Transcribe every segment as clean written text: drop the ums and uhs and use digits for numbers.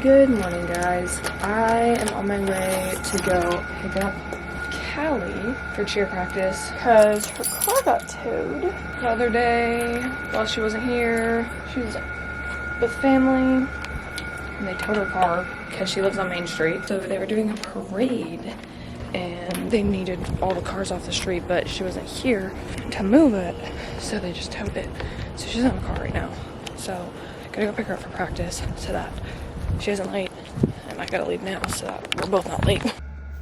Good morning, guys. I am on my way to go pick up Callie for cheer practice because her car got towed the other day while she wasn't here. She was with family and they towed her car because she lives on Main Street. So they were doing a parade and they needed all the cars off the street, but she wasn't here to move it, so they just towed it. So she's in a car right now. So I gotta go pick her up for practice so that she isn't late, and I gotta leave now so that we're both not late.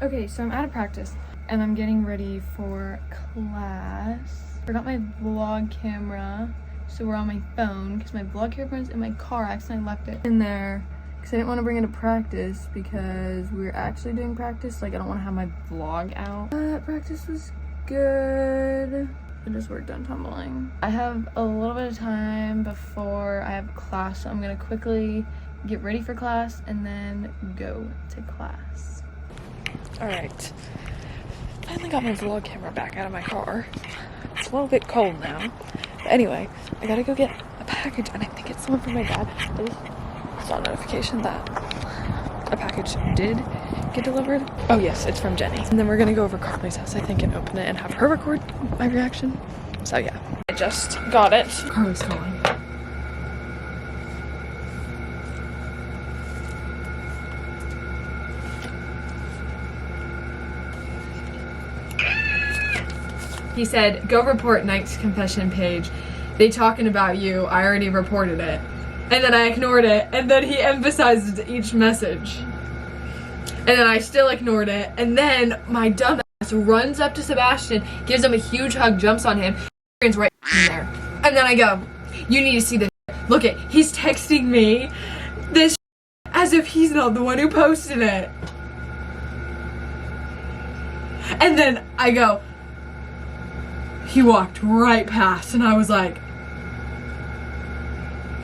Okay, so I'm out of practice, and I'm getting ready for class. Forgot my vlog camera, so we're on my phone, because my vlog camera's in my car. I accidentally left it in there, because I didn't want to bring it to practice, because we were actually doing practice. Like, I don't want to have my vlog out. Practice was good. I just worked on tumbling. I have a little bit of time before I have class, so I'm gonna quickly get ready for class and then go to class. All right, finally got my vlog camera back out of my car. It's a little bit cold now, but anyway, I gotta go get a package, and I think it's someone from my dad. I just saw a notification that a package did get delivered. Oh yes, it's from Jenny. And then we're gonna go over Carly's house, I think, and open it and have her record my reaction. So yeah, I just got it. Carly's calling. He said, go report Nike's confession page. They talking about you. I already reported it. And then I ignored it. And then he emphasized each message. And then I still ignored it. And then my dumb ass runs up to Sebastian, gives him a huge hug, jumps on him, and right in there. And then I go, you need to see this. Look it, he's texting me this as if he's not the one who posted it. And then I go, he walked right past, and I was like,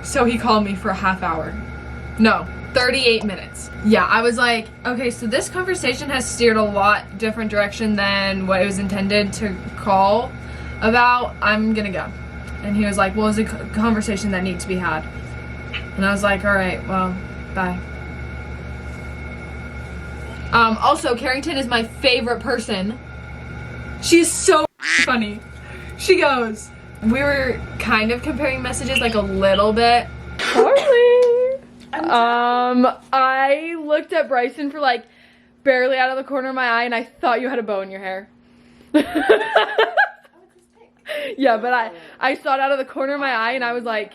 so he called me for a half hour. No, 38 minutes. Yeah, I was like, okay, so this conversation has steered a lot different direction than what it was intended to call about. I'm gonna go. And he was like, well, it's a conversation that needs to be had. And I was like, all right, well, bye. Also, Carrington is my favorite person. She's so funny. She goes, we were kind of comparing messages like a little bit. Carly! I looked at Bryson for like barely out of the corner of my eye, and I thought you had a bow in your hair. Yeah, but I saw it out of the corner of my eye, and I was like,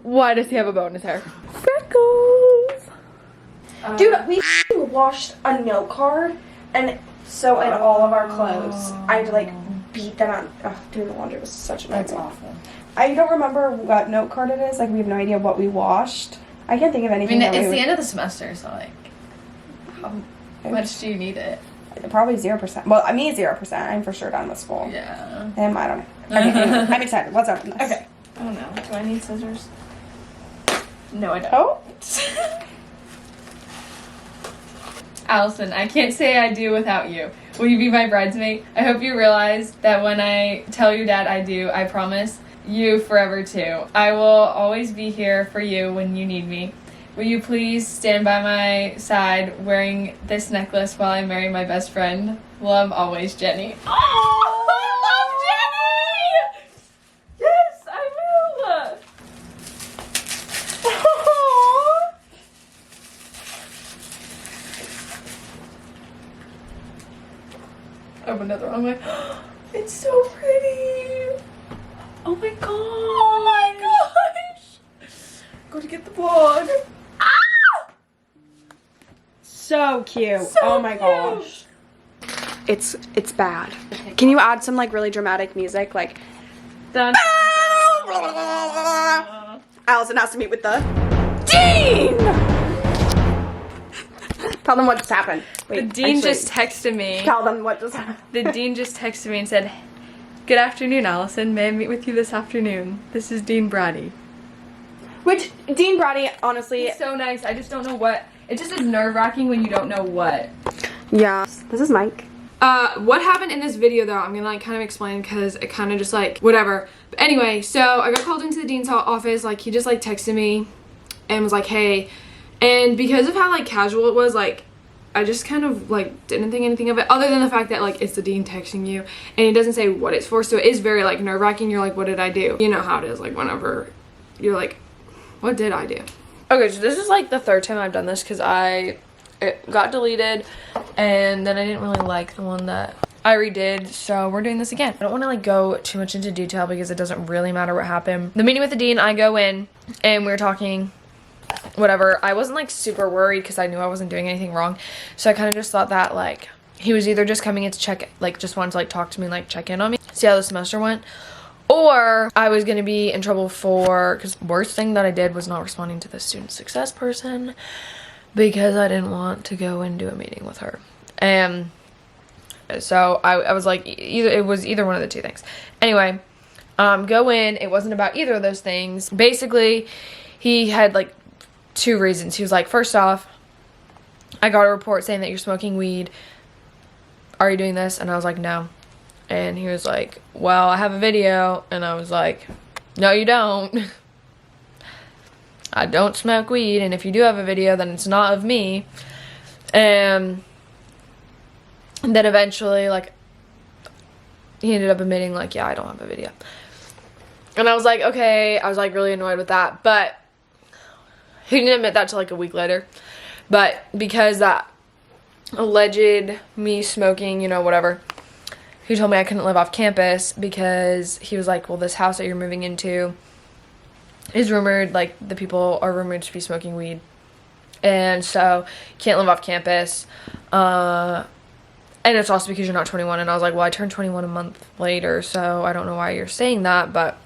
why does he have a bow in his hair? Freckles! Dude, we washed a note card, and so in all of our clothes, I had to like beat them out. Doing the laundry was such a nightmare. That's awful. I don't remember what note card it is. Like, we have no idea what we washed. I can't think of anything. I mean, it's the end of the semester, so like, how much do you need it? Probably 0%. Well, I mean 0%. I'm for sure done with school. Yeah. I don't know. Okay, anyway, I'm excited. Let's open this. Okay. I don't know. Do I need scissors? No, I don't. Oh. Allison, I can't say I do without you. Will you be my bridesmaid? I hope you realize that when I tell your dad I do, I promise you forever too. I will always be here for you when you need me. Will you please stand by my side wearing this necklace while I marry my best friend? Love always, Jenny. Oh, I love Jenny! Yes, I will. Opened it the wrong way. It's so pretty. Oh my god. Oh my gosh. Go to get the vlog. Ah! So cute. So oh my cute. gosh. It's bad. Can you add some like really dramatic music, like? Dun, Allison has to meet with the dean. Tell them what just happened. Wait, the dean just texted me. Tell them what just happened. The dean just texted me and said, good afternoon, Allison. May I meet with you this afternoon? This is Dean Brady. Which, Dean Brady, honestly... He's so nice. I just don't know what. It just is nerve-wracking when you don't know what. Yeah. This is Mike. What happened in this video, though, I'm gonna like kind of explain because it kind of just like, whatever. But anyway, so I got called into the dean's office. Like, he just like texted me and was like, hey. And because of how like casual it was, like I just kind of like didn't think anything of it other than the fact that like it's the dean texting you and he doesn't say what it's for, so it is very like nerve-wracking. You're like, what did I do? You know how it is, like whenever you're like, what did I do? Okay, so this is like the third time I've done this because it got deleted and then I didn't really like the one that I redid, so we're doing this again. I don't want to like go too much into detail because it doesn't really matter what happened. The meeting with the dean, I go in and we were talking whatever. I wasn't like super worried because I knew I wasn't doing anything wrong, so I kind of just thought that like he was either just coming in to check, like just wanted to like talk to me, like check in on me, see how the semester went, or I was gonna be in trouble for, because worst thing that I did was not responding to the student success person because I didn't want to go and do a meeting with her. And so I was like, it was either one of the two things. Anyway, go in, it wasn't about either of those things. Basically, he had like 2 reasons. He was like, first off, I got a report saying that you're smoking weed. Are you doing this? And I was like, no. And he was like, well, I have a video. And I was like, no, you don't. I don't smoke weed. And if you do have a video, then it's not of me. And then eventually, like, he ended up admitting, like, yeah, I don't have a video. And I was like, okay. I was like really annoyed with that. But he didn't admit that till like a week later. But because that alleged me smoking, you know, whatever, he told me I couldn't live off campus because he was like, well, this house that you're moving into is rumored, like the people are rumored to be smoking weed. And so you can't live off campus. And it's also because you're not 21. And I was like, well, I turned 21 a month later, so I don't know why you're saying that, but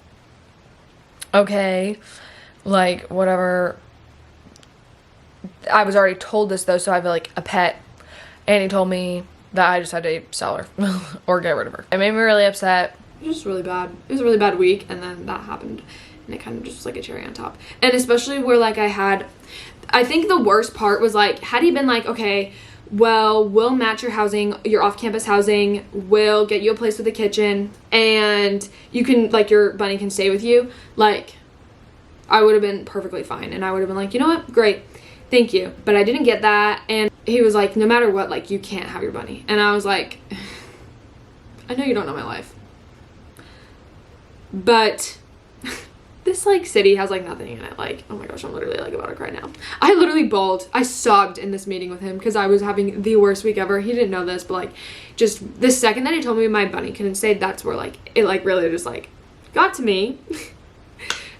okay, like whatever. I was already told this though, so I have like a pet, and he told me that I just had to sell her or get rid of her. It made me really upset. It was just really bad. It was a really bad week, and then that happened, and it kind of just was like a cherry on top. And especially where like I think the worst part was like, had he been like, okay, well, we'll match your housing, your off-campus housing, we'll get you a place with a kitchen, and you can, like, your bunny can stay with you, like, I would have been perfectly fine, and I would have been like, you know what, great, thank you. But I didn't get that, and he was like, no matter what, like, you can't have your bunny. And I was like, I know you don't know my life, but this like city has like nothing in it. Like, oh my gosh, I'm literally like about to cry now. I literally bawled. I sobbed in this meeting with him because I was having the worst week ever. He didn't know this, but like just the second that he told me my bunny couldn't stay, that's where like it like really just like got to me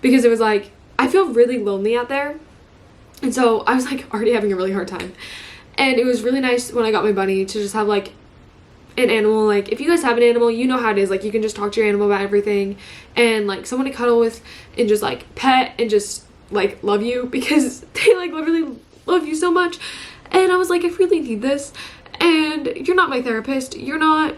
because it was like, I feel really lonely out there. And so I was like already having a really hard time. And it was really nice when I got my bunny to just have like an animal. Like, if you guys have an animal, you know how it is. Like, you can just talk to your animal about everything, and like someone to cuddle with and just like pet and just like love you, because they like literally love you so much. And I was like, I really need this, and you're not my therapist, you're not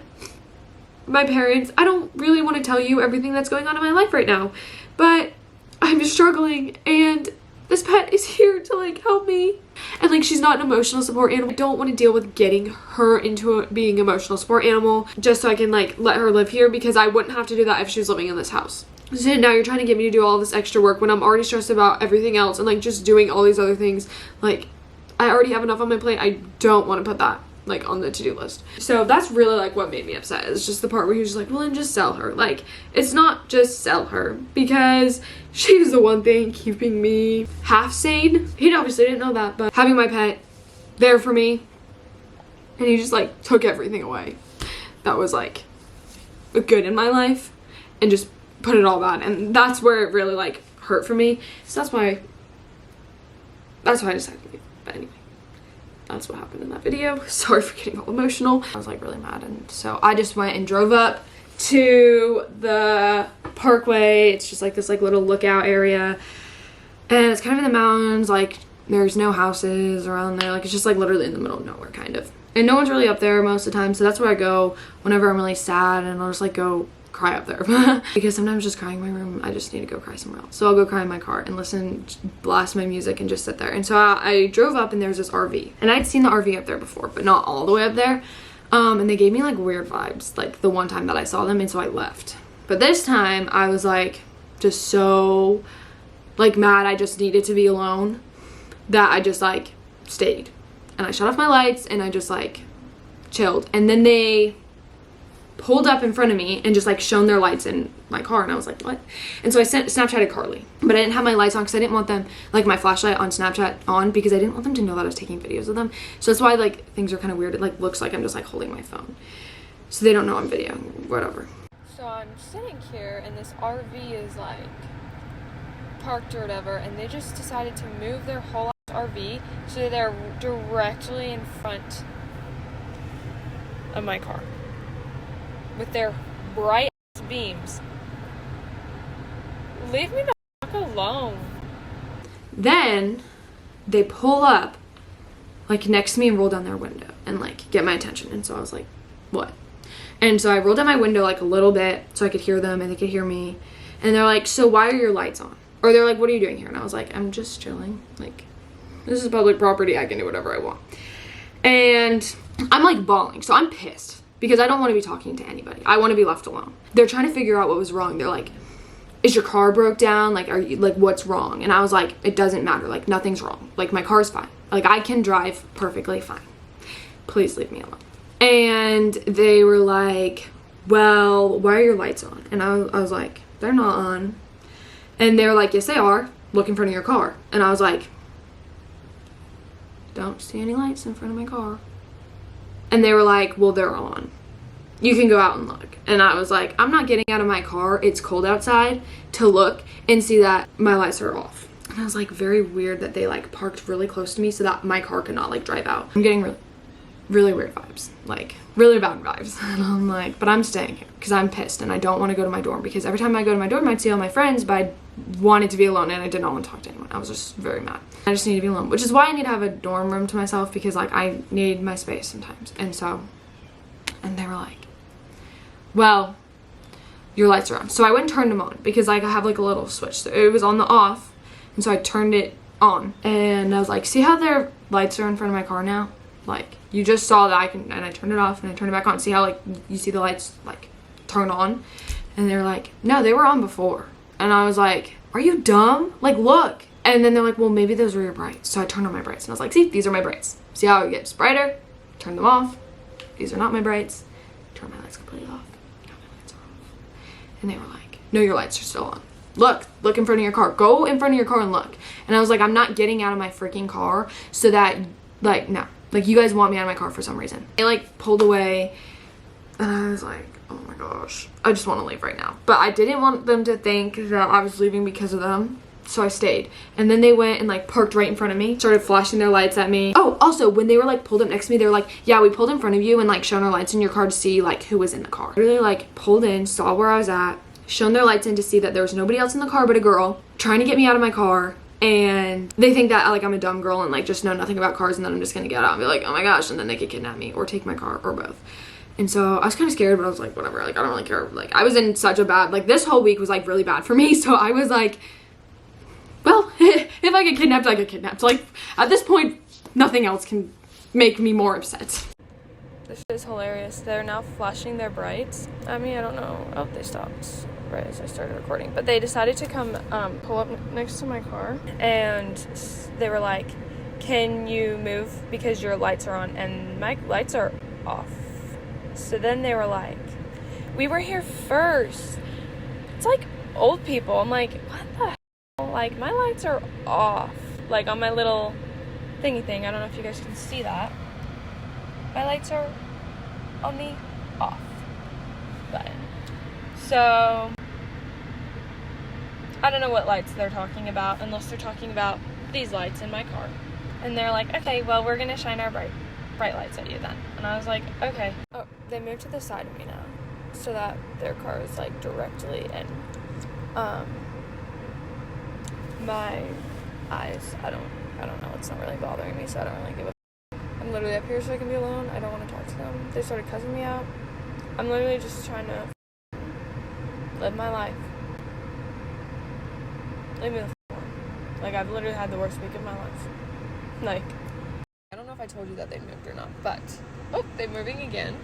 my parents, I don't really want to tell you everything that's going on in my life right now, but I'm just struggling, and this pet is here to like help me. And like, she's not an emotional support animal. I don't want to deal with getting her into being an emotional support animal just so I can like let her live here, because I wouldn't have to do that if she was living in this house. So now you're trying to get me to do all this extra work when I'm already stressed about everything else and like just doing all these other things. Like, I already have enough on my plate. I don't want to put that like on the to-do list. So that's really like what made me upset. It's just the part where he was just like, well, then just sell her. Like, it's not just sell her, because she's the one thing keeping me half sane. He obviously didn't know that, but having my pet there for me, and he just like took everything away that was like good in my life and just put it all bad. And that's where it really like hurt for me. So that's why I decided to leave. But anyway, that's what happened in that video. Sorry for getting all emotional. I was like really mad, and so I just went and drove up to the parkway. It's just like this like little lookout area, and it's kind of in the mountains. Like, there's no houses around there. Like, it's just like literally in the middle of nowhere kind of, and no one's really up there most of the time. So that's where I go whenever I'm really sad, and I'll just like go cry up there because sometimes just crying in my room, I just need to go cry somewhere else. So I'll go cry in my car and blast my music and just sit there. And so I drove up, and there's this RV, and I'd seen the RV up there before, but not all the way up there. And they gave me like weird vibes like the one time that I saw them, and so I left. But this time I was like just so like mad I just needed to be alone, that I just like stayed. And I shut off my lights and I just like chilled. And then they pulled up in front of me and just like shone their lights in my car, and I was like, what? And so I Snapchatted Carly, but I didn't have my lights on because I didn't want them, like my flashlight on Snapchat on, because I didn't want them to know that I was taking videos of them. So that's why like things are kind of weird. It like looks like I'm just like holding my phone, so they don't know I'm videoing, whatever. So I'm sitting here and this RV is like parked or whatever, and they just decided to move their whole RV so they're directly in front of my car with their bright beams. Leave me the fuck alone. Then they pull up like next to me and roll down their window and like get my attention. And so I was like, what? And so I rolled down my window like a little bit so I could hear them and they could hear me. And they're like, so why are your lights on? Or they're like, what are you doing here? And I was like, I'm just chilling. Like, this is public property. I can do whatever I want. And I'm like bawling. So I'm pissed because I don't want to be talking to anybody. I want to be left alone. They're trying to figure out what was wrong. They're like, is your car broke down? Like, are you like, what's wrong? And I was like, it doesn't matter. Like, nothing's wrong. Like, my car's fine. Like, I can drive perfectly fine. Please leave me alone. And they were like, well, why are your lights on? And I was like, they're not on. And they were like, yes, they are. Look in front of your car. And I was like, don't see any lights in front of my car. And they were like, well, they're on. You can go out and look. And I was like, I'm not getting out of my car. It's cold outside to look and see that my lights are off. And I was like, very weird that they like parked really close to me so that my car could not like drive out. I'm getting really weird vibes, like really bad vibes. And I'm like, but I'm staying here because I'm pissed and I don't want to go to my dorm, because every time I go to my dorm I'd see all my friends, but I wanted to be alone and I did not want to talk to anyone. I was just very mad. I just need to be alone, which is why I need to have a dorm room to myself, because like I need my space sometimes. And they were like, well, your lights are on. So I went and turned them on because like I have like a little switch. So it was on the off, and so I turned it on and I was like, see how their lights are in front of my car now? Like, you just saw that and I turned it off and I turned it back on. See how like you see the lights like turn on? And they were like, no, they were on before. And I was like, are you dumb? Like, look. And then they're like, well, maybe those were your brights. So I turned on my brights and I was like, see, these are my brights. See how it gets brighter? Turn them off. These are not my brights. Turn my lights completely off. Now my lights are off. And they were like, no, your lights are still on. Look in front of your car. Go in front of your car and look. And I was like, I'm not getting out of my freaking car so that, like, no. Like, you guys want me out of my car for some reason. They like pulled away and I was like, oh my gosh, I just want to leave right now. But I didn't want them to think that I was leaving because of them, so I stayed. And then they went and like parked right in front of me, started flashing their lights at me. Oh, also when they were like pulled up next to me, they were like, yeah, we pulled in front of you and like shone our lights in your car to see like who was in the car. Really like pulled in, saw where I was at, shone their lights in to see that there was nobody else in the car but a girl trying to get me out of my car. And they think that like I'm a dumb girl and like just know nothing about cars, and then I'm just gonna get out and be like, oh my gosh, and then they could kidnap me or take my car or both. And so I was kind of scared, but I was like, whatever, like I don't really care. Like I was in such a bad, like this whole week was like really bad for me, so I was like, well, if I get kidnapped, I get kidnapped. Like at this point, nothing else can make me more upset. This is hilarious. They're now flashing their brights at me. I don't know. Oh, they stopped right as I started recording. But they decided to come pull up next to my car. And they were like, can you move because your lights are on? And my lights are off. So then they were like, we were here first. It's like old people. I'm like, what the hell? Like, my lights are off. Like, on my little thingy thing. I don't know if you guys can see that. My lights are on the off button. So I don't know what lights they're talking about, unless they're talking about these lights in my car. And they're like, okay, well, we're gonna shine our bright lights at you then. And I was like, okay. Oh, they moved to the side of me now, so that their car is like directly in my eyes. I don't know. It's not really bothering me, so I don't really give a. I'm literally up here so I can be alone. I don't want to talk to them. They started cussing me out. I'm literally just trying to live my life. Leave me the alone. Like, I've literally had the worst week of my life. Like, I don't know if I told you that they moved or not, but oh, they're moving again.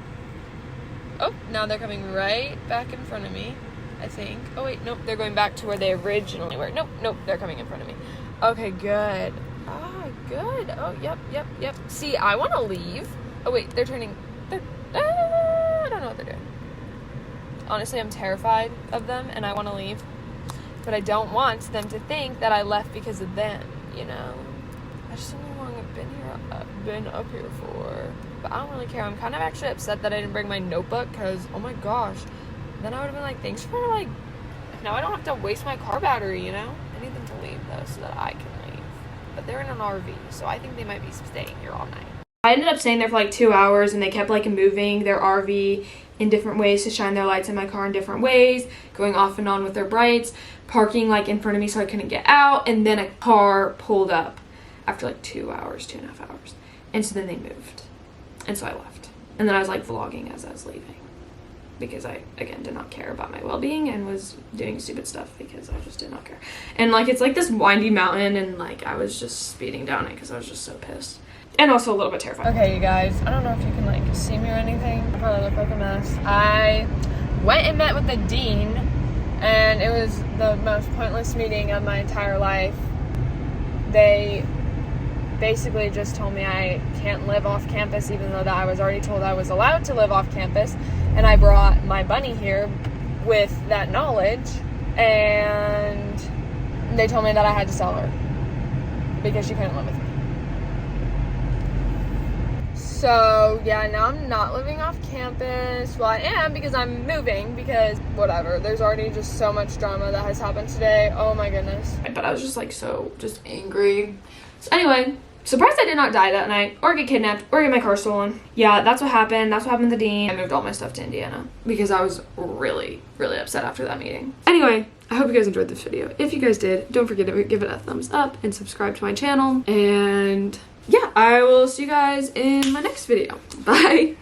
Oh, now they're coming right back in front of me, I think. Oh wait, nope, they're going back to where they originally were. Nope, nope, they're coming in front of me. Okay, good. Ah, good. Oh, yep. See, I want to leave. Oh wait, they're turning. I don't know what they're doing. Honestly, I'm terrified of them and I want to leave. But I don't want them to think that I left because of them, you know? I just don't know how long I've been up here for. But I don't really care. I'm kind of actually upset that I didn't bring my notebook because, oh my gosh. Then I would have been like, thanks for like, now I don't have to waste my car battery, you know? I need them to leave though so that I can leave. But they're in an RV, so I think they might be staying here all night. I ended up staying there for like 2 hours and they kept like moving their RV in different ways to shine their lights in my car in different ways, going off and on with their brights, parking like in front of me so I couldn't get out, and then a car pulled up after like 2 hours, 2.5 hours. And so then they moved. And so I left. And then I was like vlogging as I was leaving because I, again, did not care about my well-being and was doing stupid stuff because I just did not care. And like, it's like this windy mountain and like I was just speeding down it because I was just so pissed. And also a little bit terrified. Okay, you guys, I don't know if you can like see me or anything. I probably look like a mess. I went and met with the dean and it was the most pointless meeting of my entire life. They basically just told me I can't live off campus even though that I was already told I was allowed to live off campus. And I brought my bunny here with that knowledge and they told me that I had to sell her because she couldn't live with me. So, yeah, now I'm not living off campus. Well, I am because I'm moving because whatever. There's already just so much drama that has happened today. Oh my goodness. But I was just like so just angry. So anyway, surprised I did not die that night or get kidnapped or get my car stolen. Yeah, that's what happened. That's what happened to the dean. I moved all my stuff to Indiana because I was really, really upset after that meeting. Anyway, I hope you guys enjoyed this video. If you guys did, don't forget to give it a thumbs up and subscribe to my channel. And yeah, I will see you guys in my next video. Bye.